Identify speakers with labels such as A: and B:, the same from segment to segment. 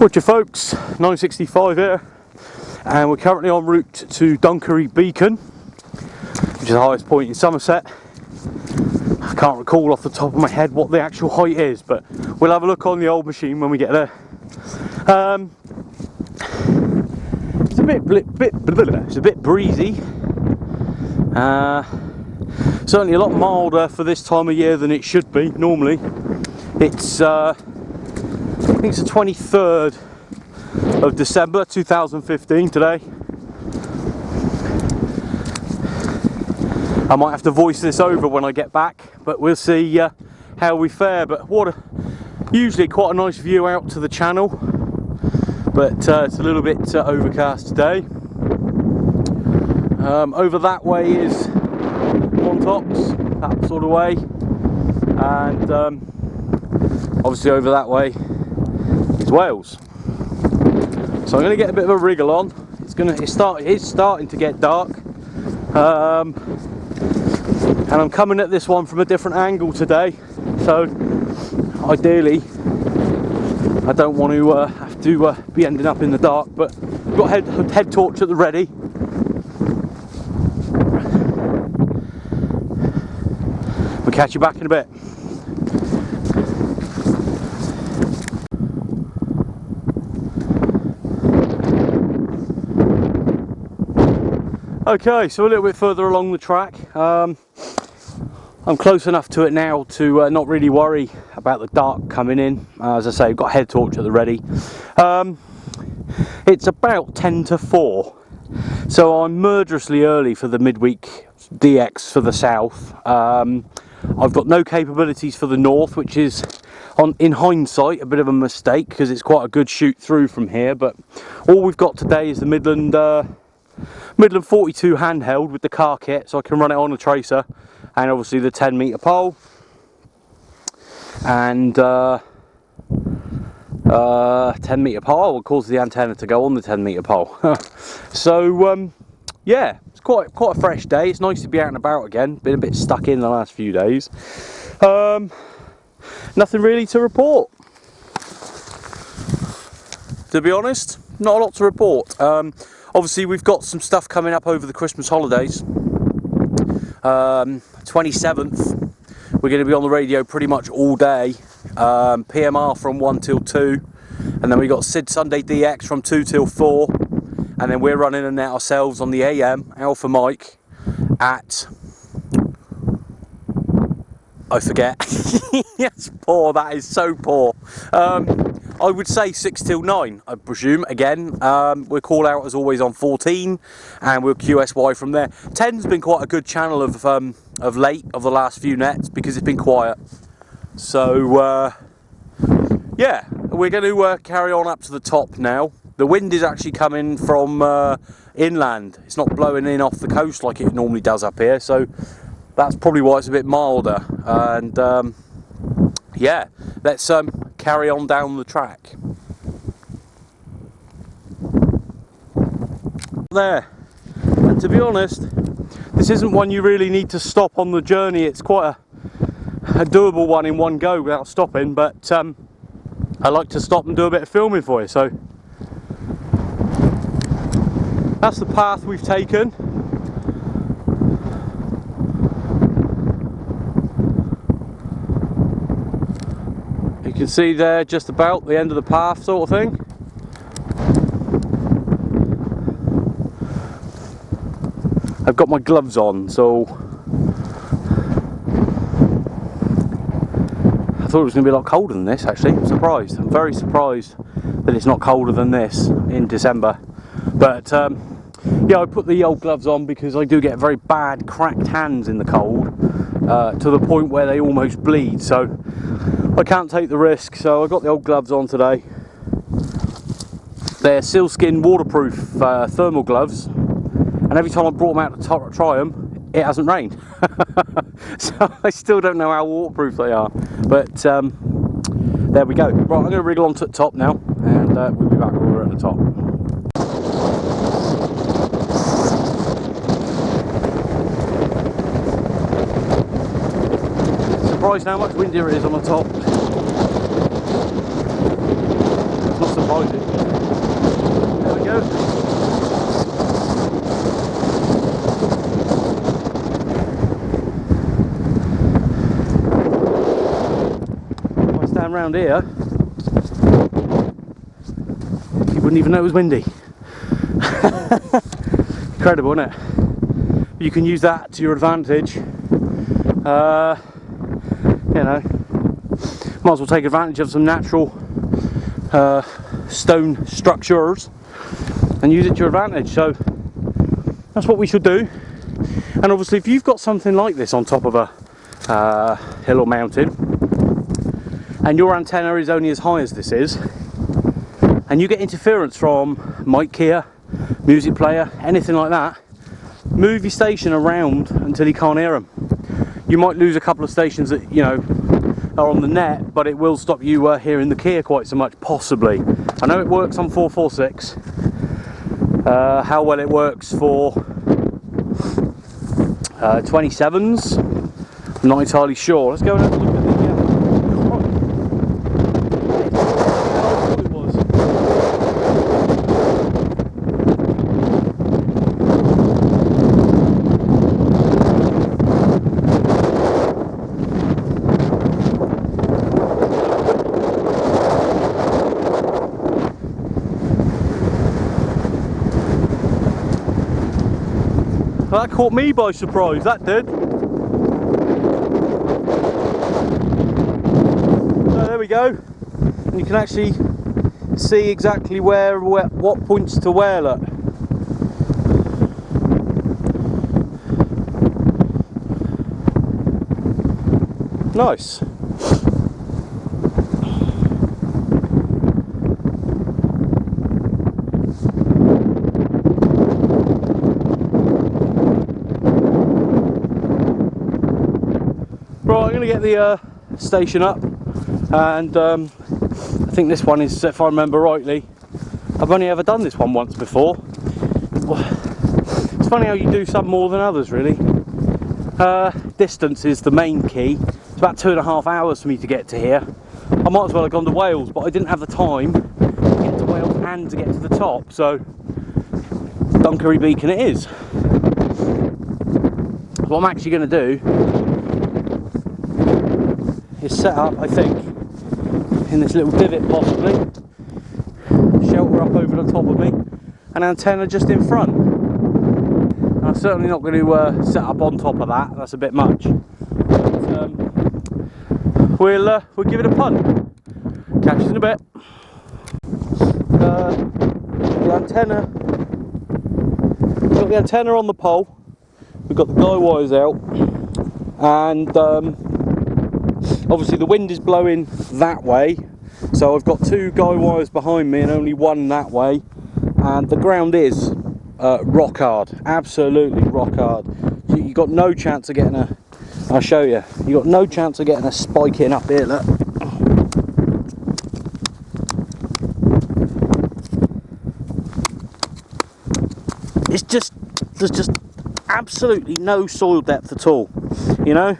A: Butcher folks, 965 here, and we're currently en route to Dunkery Beacon, which is the highest point in Somerset. I can't recall off the top of my head what the actual height is, but we'll have a look on the old machine when we get there. It's a bit breezy. Certainly a lot milder for this time of year than it should be normally. It's I think it's the 23rd of December 2015 today. I might have to voice this over when I get back, but we'll see how we fare. But usually quite a nice view out to the channel, but it's a little bit overcast today. Over that way is Montops, that sort of way, and obviously over that way is Wales. So I'm going to get a bit of a wriggle on. It's starting to get dark, and I'm coming at this one from a different angle today. So ideally, I don't want to have to be ending up in the dark, but I've got head torch at the ready. We'll catch you back in a bit. Okay, so a little bit further along the track. I'm close enough to it now to not really worry about the dark coming in. As I say, I've got head torch at the ready. It's about 10 to 4, so I'm murderously early for the midweek DX for the south. I've got no capabilities for the north, which is, in hindsight, a bit of a mistake because it's quite a good shoot through from here. But all we've got today is the Midland 42 handheld with the car kit, so I can run it on a tracer, and obviously the 10-metre pole, and 10-metre pole will cause the antenna to go on the 10-metre pole. So yeah, it's quite a fresh day. It's nice to be out and about again. Been a bit stuck in the last few days. Nothing really to report, to be honest. Not a lot to report. Obviously we've got some stuff coming up over the Christmas holidays. 27th, we're going to be on the radio pretty much all day. PMR from 1 till 2, and then we got Sid Sunday DX from 2 till 4, and then we're running in out ourselves on the AM Alpha Mike at, I forget. Yes, poor, that is so poor. I would say 6 till 9, I presume. Again, we'll call out as always on 14, and we'll QSY from there. 10's been quite a good channel of late, of the last few nets, because it's been quiet. So yeah, we're going to carry on up to the top now. The wind is actually coming from inland. It's not blowing in off the coast like it normally does up here, so that's probably why it's a bit milder. And yeah, let's carry on down the track. There, and to be honest, this isn't one you really need to stop on the journey. It's quite a doable one in one go without stopping, but I like to stop and do a bit of filming for you. So that's the path we've taken. You can see there just about the end of the path sort of thing. I've got my gloves on, so I thought it was going to be a lot colder than this. Actually, I'm surprised. I'm very surprised that it's not colder than this in December. But yeah, I put the old gloves on because I do get very bad cracked hands in the cold, to the point where they almost bleed. So I can't take the risk, so I got the old gloves on today. They're sealskin waterproof thermal gloves, and every time I brought them out to try them, it hasn't rained. So I still don't know how waterproof they are, but there we go. Right, I'm going to wriggle on to the top now, and we'll be back when we're at the top. Surprised how much windier it is on the top. It's not surprising. around here, you wouldn't even know it was windy. Incredible, isn't it? You can use that to your advantage. You know, might as well take advantage of some natural stone structures and use it to your advantage. So that's what we should do. And obviously, if you've got something like this on top of a hill or mountain, and your antenna is only as high as this is, and you get interference from mic here, music player, anything like that, move your station around until you can't hear them. You might lose a couple of stations that, you know, are on the net, but it will stop you hearing the Kia quite so much, possibly. I know it works on 446. How well it works for 27s, I'm not entirely sure. Let's go and have a look at the Well, that caught me by surprise, that did. So there we go. And you can actually see exactly where what points to where, look. Nice. Right, I'm going to get the station up, and I think this one is, if I remember rightly, I've only ever done this one once before. It's funny how you do some more than others, really. Distance is the main key. It's about 2.5 hours for me to get to here. I might as well have gone to Wales, but I didn't have the time to get to Wales and to get to the top, so Dunkery Beacon it is. What I'm actually going to do is set up, I think, in this little divot possibly, shelter up over the top of me, an antenna just in front. I'm certainly not going to set up on top of that, that's a bit much. But, we'll give it a punt. Catch you in a bit. The antenna, we've got the antenna on the pole, we've got the guy wires out, and obviously the wind is blowing that way, so I've got 2 guy wires behind me and only 1 that way, and the ground is rock hard, absolutely rock hard. You got no chance of getting a, I'll show you, you got no chance of getting a spike in up here, look. It's just, there's just absolutely no soil depth at all, you know.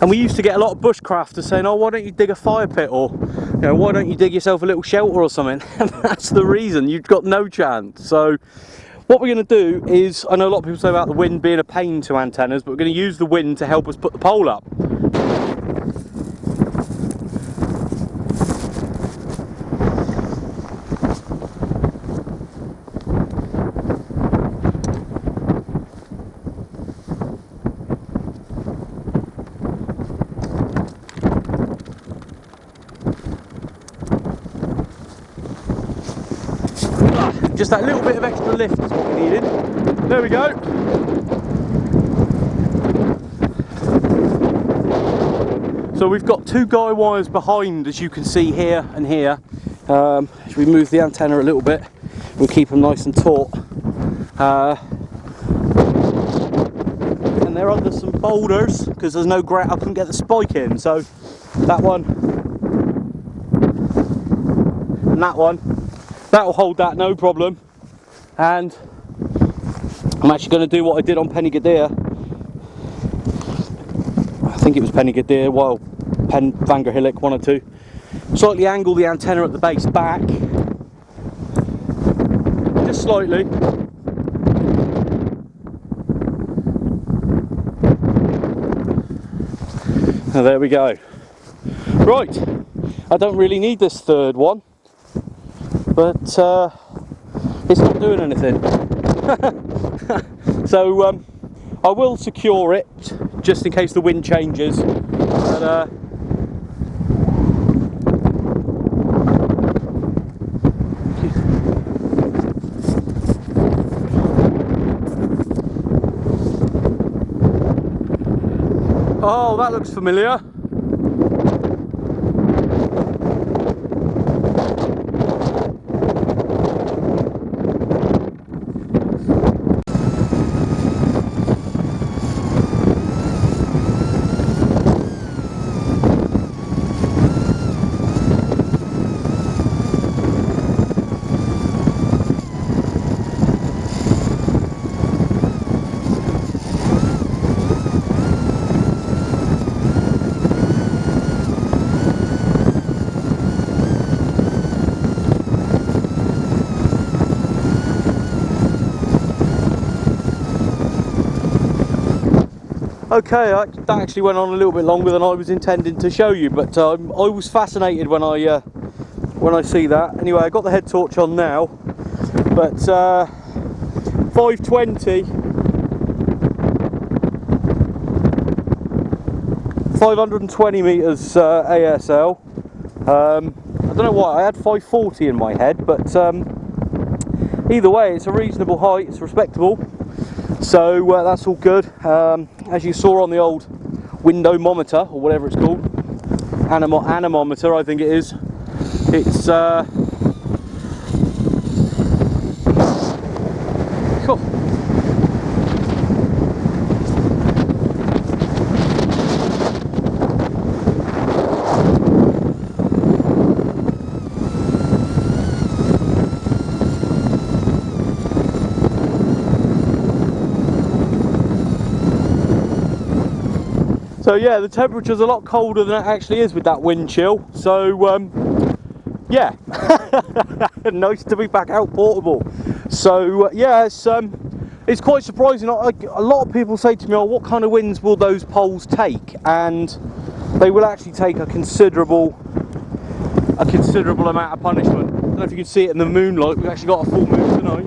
A: And we used to get a lot of bushcrafters saying, oh, why don't you dig a fire pit, or, you know, why don't you dig yourself a little shelter or something? And that's the reason, you've got no chance. So what we're going to do is, I know a lot of people say about the wind being a pain to antennas, but we're going to use the wind to help us put the pole up. Just that little bit of extra lift is what we needed. There we go. So we've got 2 guy wires behind, as you can see here and here. Should we move the antenna a little bit? We'll keep them nice and taut. And they're under some boulders because there's no ground. I couldn't get the spike in. So that one and that one. That'll hold that, no problem. And I'm actually going to do what I did on Pennygadeer. I think it was Pennygadeer, well, Vangerhillock, one or two. Slightly angle the antenna at the base back, just slightly. Oh, there we go. Right, I don't really need this third one, but it's not doing anything. So I will secure it just in case the wind changes. But, oh, that looks familiar. Okay, that actually went on a little bit longer than I was intending to show you, but I was fascinated when I see that. Anyway, I got the head torch on now, but 520, 520 meters ASL. I don't know why I had 540 in my head, but either way, it's a reasonable height. It's respectable. So that's all good. As you saw on the old windomometer, or whatever it's called, anemometer I think it is, it's cool. So yeah, the temperature's a lot colder than it actually is with that wind chill. So yeah, nice to be back out portable. So yeah, it's quite surprising. A lot of people say to me, "Oh, what kind of winds will those poles take?" And they will actually take a considerable amount of punishment. I don't know if you can see it in the moonlight. We've actually got a full moon tonight.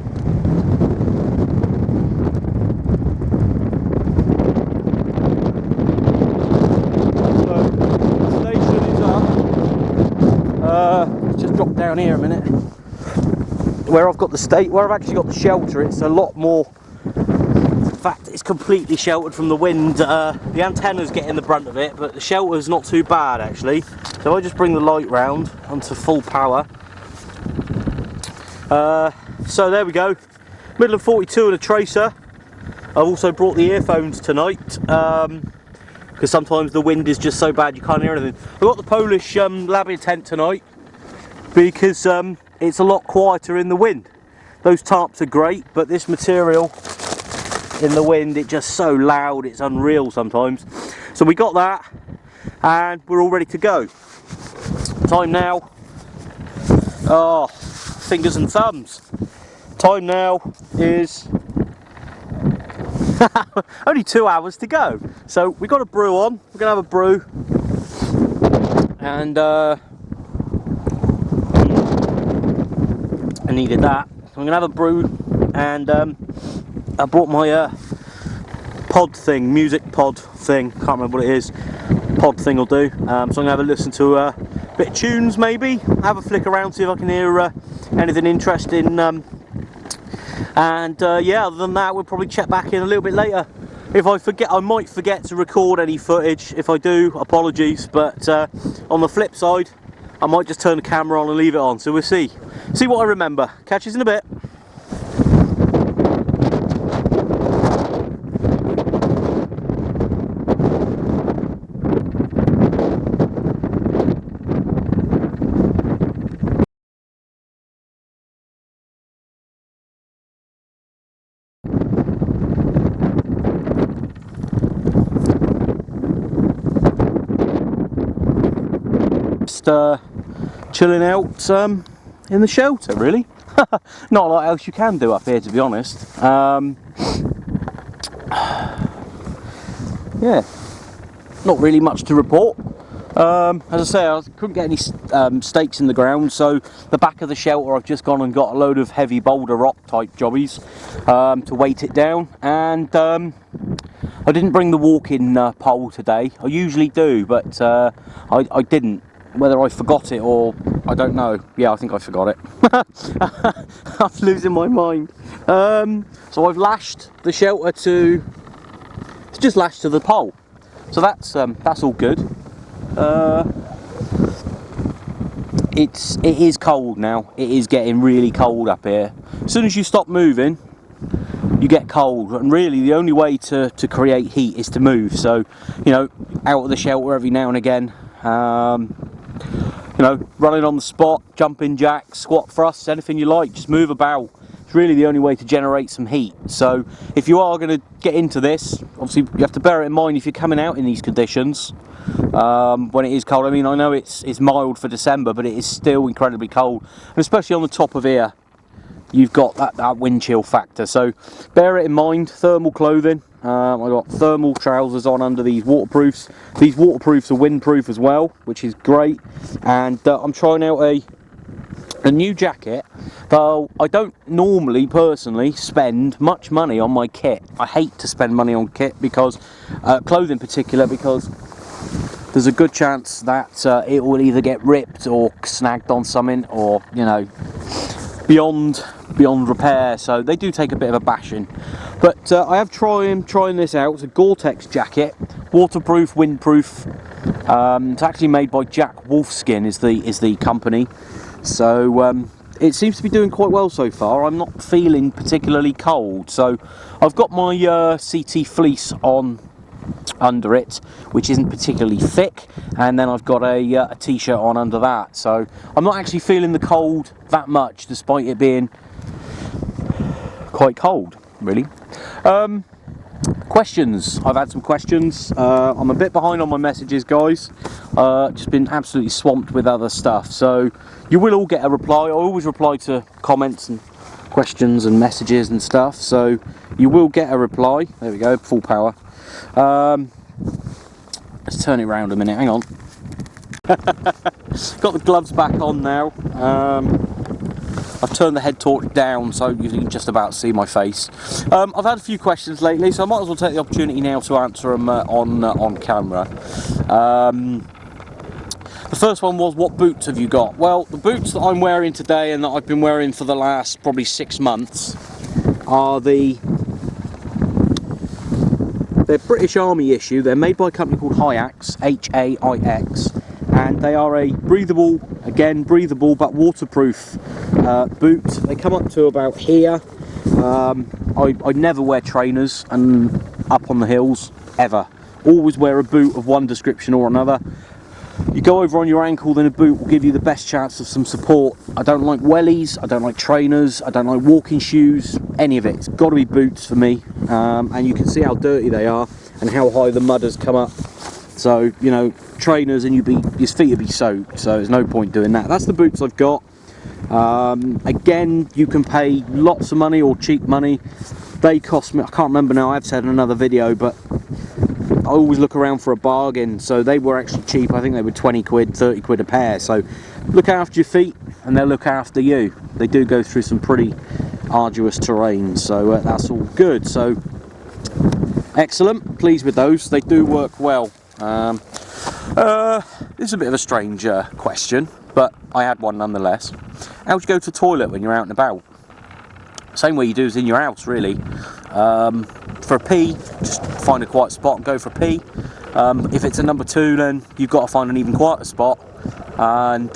A: Just drop down here a minute. Where I've actually got the shelter, it's a lot more. In fact, it's completely sheltered from the wind. The antennas get in the brunt of it, but the shelter's not too bad actually. So I just bring the light round onto full power. So there we go. Middle of 42 and a tracer. I've also brought the earphones tonight. Because sometimes the wind is just so bad you can't hear anything. I've got the Polish labbing tent tonight because it's a lot quieter in the wind. Those tarps are great, but this material in the wind, it's just so loud, it's unreal sometimes. So we got that and we're all ready to go. Time now, oh, fingers and thumbs. Time now is only 2 hours to go. So we got a brew on. We're gonna have a brew, and I needed that. I'm gonna have a brew, and I brought my pod thing, music pod thing. Can't remember what it is. Pod thing will do. So I'm gonna have a listen to a bit of tunes, maybe have a flick around, see if I can hear anything interesting. And yeah, other than that, we'll probably check back in a little bit later. If I forget, I might forget to record any footage. If I do, apologies. But on the flip side, I might just turn the camera on and leave it on. So we'll see what I remember. Catch you in a bit. Just chilling out in the shelter, really. Not a lot else you can do up here, to be honest. Yeah, not really much to report. As I say, I couldn't get any stakes in the ground, so the back of the shelter I've just gone and got a load of heavy boulder rock type jobbies to weight it down, and I didn't bring the walking pole today. I usually do, but I didn't. Whether I forgot it or I don't know. Yeah, I think I forgot it. I'm losing my mind. So I've lashed the shelter to, it's just lashed to the pole. So that's all good. It is cold now. It is getting really cold up here. As soon as you stop moving, you get cold, and really the only way to create heat is to move. So, you know, out of the shelter every now and again. You know, running on the spot, jumping jacks, squat thrusts, anything you like, just move about. It's really the only way to generate some heat. So if you are going to get into this, obviously you have to bear it in mind if you're coming out in these conditions when it is cold. I mean, I know it's mild for December, but it is still incredibly cold, and especially on the top of here you've got that wind chill factor. So bear it in mind. Thermal clothing, I've got thermal trousers on under these waterproofs. These waterproofs are windproof as well, which is great. And I'm trying out a new jacket. Though I don't normally personally spend much money on my kit. I hate to spend money on kit, because clothing in particular, because there's a good chance that it will either get ripped or snagged on something, or, you know, beyond repair. So they do take a bit of a bashing. But I have trying this out. It's a Gore-Tex jacket, waterproof, windproof. It's actually made by Jack Wolfskin is the company. So it seems to be doing quite well so far. I'm not feeling particularly cold. So I've got my CT fleece on under it, which isn't particularly thick, and then I've got a t-shirt on under that. So I'm not actually feeling the cold that much, despite it being quite cold, really. Questions. I've had some questions. I'm a bit behind on my messages, guys. Just been absolutely swamped with other stuff. So you will all get a reply. I always reply to comments and questions and messages and stuff. So you will get a reply. There we go, full power. Let's turn it around a minute. Hang on. Got the gloves back on now. I've turned the head torch down so you can just about see my face. I've had a few questions lately, so I might as well take the opportunity now to answer them on camera. The first one was, what boots have you got? Well, the boots that I'm wearing today and that I've been wearing for the last probably 6 months are they're British Army issue. They're made by a company called Haix, H-A-I-X, and they are a breathable but waterproof boot. They come up to about here. I never wear trainers and up on the hills, ever. Always wear a boot of one description or another. You go over on your ankle, then a boot will give you the best chance of some support. I don't like wellies, I don't like trainers, I don't like walking shoes, any of it. It's got to be boots for me. And you can see how dirty they are and how high the mud has come up. So, you know, trainers and your feet would be soaked, so there's no point doing that. That's the boots I've got. Again, you can pay lots of money or cheap money. They cost me, I can't remember now, I've said in another video, but I always look around for a bargain. So they were actually cheap. I think they were 20 quid, 30 quid a pair. So look after your feet and they'll look after you. They do go through some pretty arduous terrain, so that's all good. So excellent, pleased with those. They do work well. This is a bit of a strange question, but I had one nonetheless. How do you go to the toilet when you're out and about? Same way you do as in your house, really. For a pee, just find a quiet spot and go for a pee. If it's a number 2, then you've got to find an even quieter spot and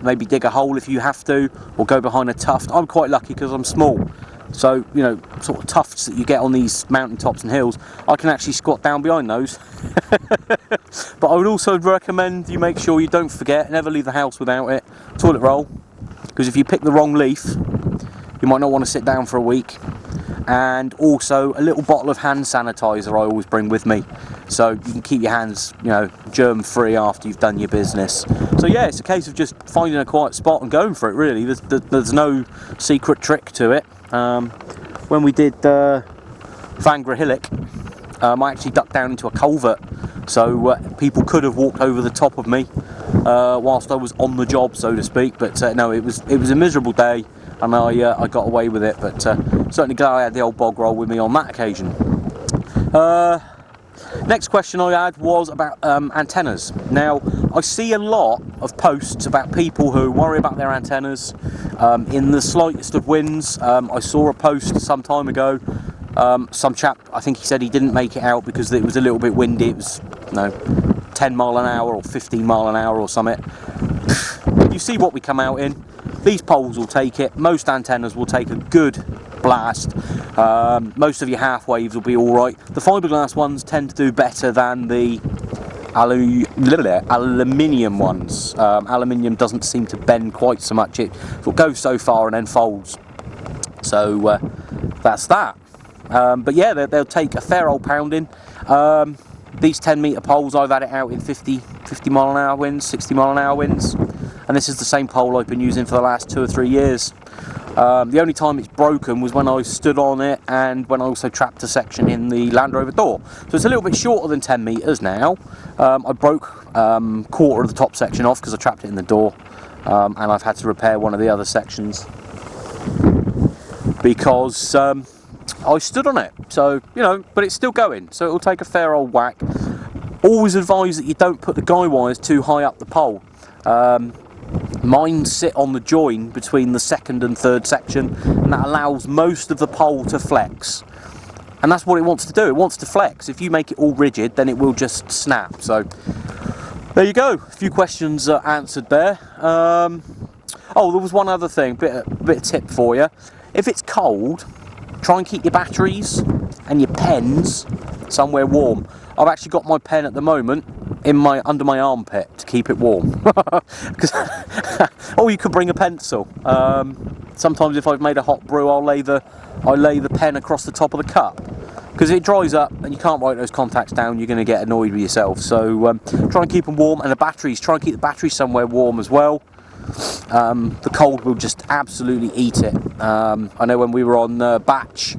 A: maybe dig a hole if you have to, or go behind a tuft. I'm quite lucky because I'm small, so, you know, sort of tufts that you get on these mountain tops and hills, I can actually squat down behind those. But I would also recommend you make sure you don't forget, never leave the house without it, toilet roll, because if you pick the wrong leaf, you might not want to sit down for a week. And also a little bottle of hand sanitizer I always bring with me, so you can keep your hands, you know, germ free after you've done your business. So yeah, it's a case of just finding a quiet spot and going for it, really. There's no secret trick to it. When we did Vangra Hillock, I actually ducked down into a culvert So people could have walked over the top of me whilst I was on the job, so to speak. But no, it was a miserable day, and I got away with it. But certainly glad I had the old bog roll with me on that occasion. Next question I had was about antennas. Now, I see a lot of posts about people who worry about their antennas in the slightest of winds. I saw a post some time ago. Some chap, I think he said he didn't make it out because it was a little bit windy. It was, 10 mile an hour or 15 mile an hour or something. You see what we come out in. These poles will take it. Most antennas will take a good blast. Most of your half waves will be alright. The fiberglass ones tend to do better than the aluminium ones. Aluminium doesn't seem to bend quite so much. It goes so far and then folds. So that's that. But yeah, they'll take a fair old pounding. These 10 metre poles, I've had it out in 50 mile an hour winds, 60 mile an hour winds, and this is the same pole I've been using for the last 2 or 3 years. The only time it's broken was when I stood on it and when I also trapped a section in the Land Rover door. So it's a little bit shorter than 10 metres now. I broke quarter of the top section off because I trapped it in the door, and I've had to repair one of the other sections because I stood on it. So, but it's still going, so it'll take a fair old whack. Always advise that you don't put the guy wires too high up the pole. Mine sit on the join between the second and third section, and that allows most of the pole to flex. And that's what it wants to do. It wants to flex. If you make it all rigid, then it will just snap. So there you go. A few questions answered there. Oh, there was one other thing, bit of tip for you. If it's cold, try and keep your batteries and your pens somewhere warm. I've actually got my pen at the moment under my armpit to keep it warm. Or you could bring a pencil. Sometimes if I've made a hot brew, I lay the pen across the top of the cup, because if it dries up and you can't write those contacts down, you're going to get annoyed with yourself. So try and keep them warm, and the batteries, try and keep the batteries somewhere warm as well. The cold will just absolutely eat it. I know when we were on batch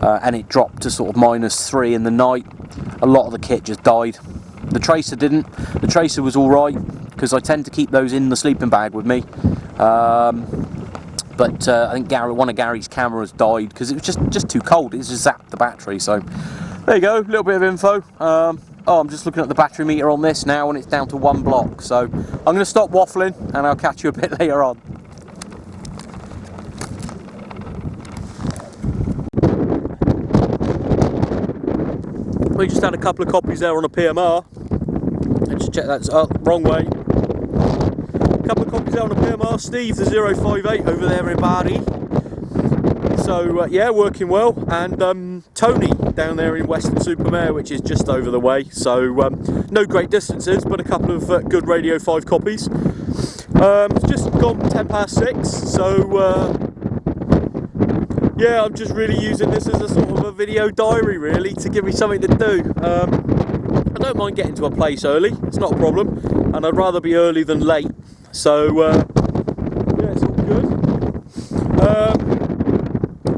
A: and it dropped to sort of -3 in the night, a lot of the kit just died. The tracer didn't. The tracer was alright, because I tend to keep those in the sleeping bag with me. But I think one of Gary's cameras died because it was just too cold. It just zapped the battery. So there you go, a little bit of info. Oh, I'm just looking at the battery meter on this now, and it's down to 1 block. So I'm going to stop waffling, and I'll catch you a bit later on. We just had a couple of copies there on a PMR. Let's check that's wrong way. A couple of copies there on a PMR. Steve, the 058 over there in Bardi. So yeah, working well. And Tony down there in Weston-super-Mare, which is just over the way. So no great distances, but a couple of good Radio 5 copies. It's just gone 6:10. So yeah, I'm just really using this as a sort of a video diary, really, to give me something to do. I don't mind getting to a place early, it's not a problem, and I'd rather be early than late. So yeah, it's all good.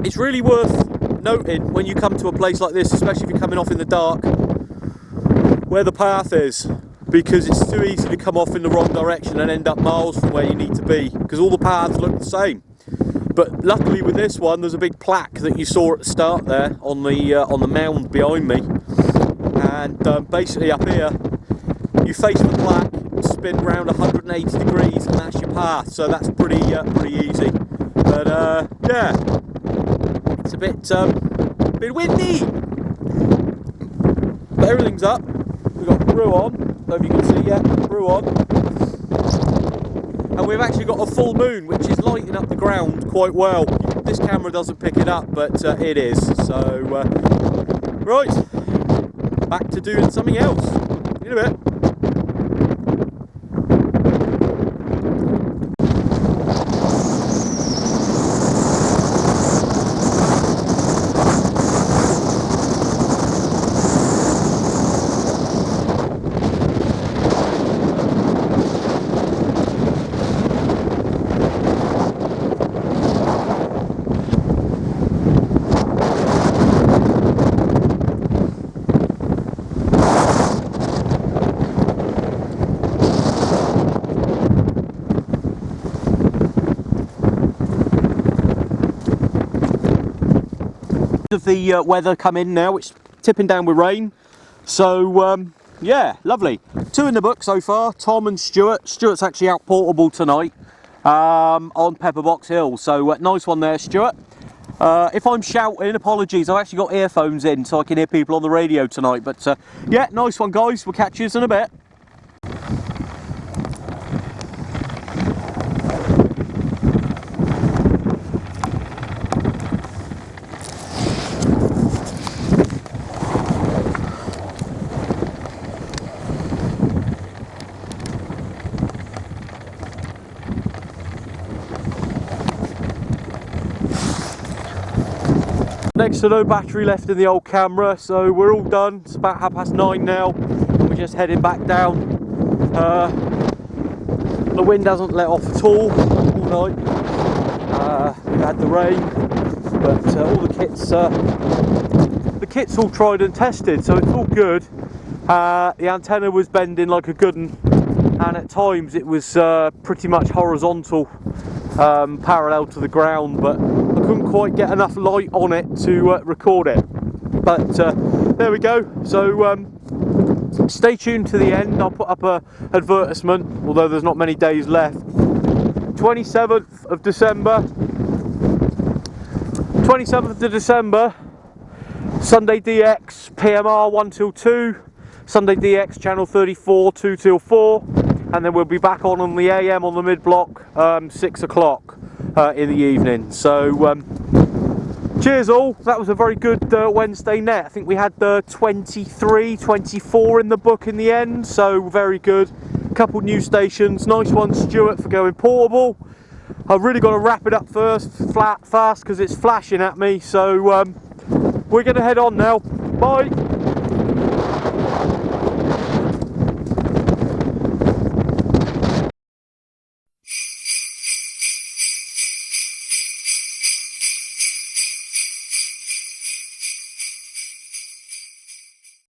A: It's really worth noting when you come to a place like this, especially if you're coming off in the dark, where the path is, because it's too easy to come off in the wrong direction and end up miles from where you need to be, because all the paths look the same. But luckily with this one, there's a big plaque that you saw at the start there on the mound behind me, and basically up here, you face the plaque, spin round 180 degrees, and that's your path. So that's pretty easy. But yeah, it's a bit windy, but everything's up. We've got brew on. I don't know if you can see yet. Brew on. And we've actually got a full moon, which is lighting up the ground quite well. This camera doesn't pick it up, but it is. So, right, back to doing something else. In a bit. of the weather come in now. It's tipping down with rain. So yeah, lovely. 2 in the book so far, Tom and Stuart. Stuart's actually out portable tonight on Pepperbox Hill. So nice one there, Stuart. If I'm shouting, apologies. I've actually got earphones in so I can hear people on the radio tonight. But yeah, nice one, guys. We'll catch you in a bit. Next to no battery left in the old camera, so we're all done. It's about 9:30 now, and we're just heading back down. The wind hasn't let off at all night. We've had the rain, but all the kit's all tried and tested, so it's all good. The antenna was bending like a good one, and at times it was pretty much horizontal, parallel to the ground, but I couldn't quite get enough light on it to record it. But there we go. So stay tuned to the end. I'll put up a advertisement, although there's not many days left. 27th of December, Sunday DX PMR 1 till 2, Sunday DX channel 34 2 till 4, and then we'll be back on the AM on the mid block 6 o'clock in the evening. So cheers all. That was a very good Wednesday net. I think we had 23 24 in the book in the end, so very good. Couple new stations. Nice one, Stuart, for going portable. I've really got to wrap it up fast because it's flashing at me, so we're going to head on now. Bye.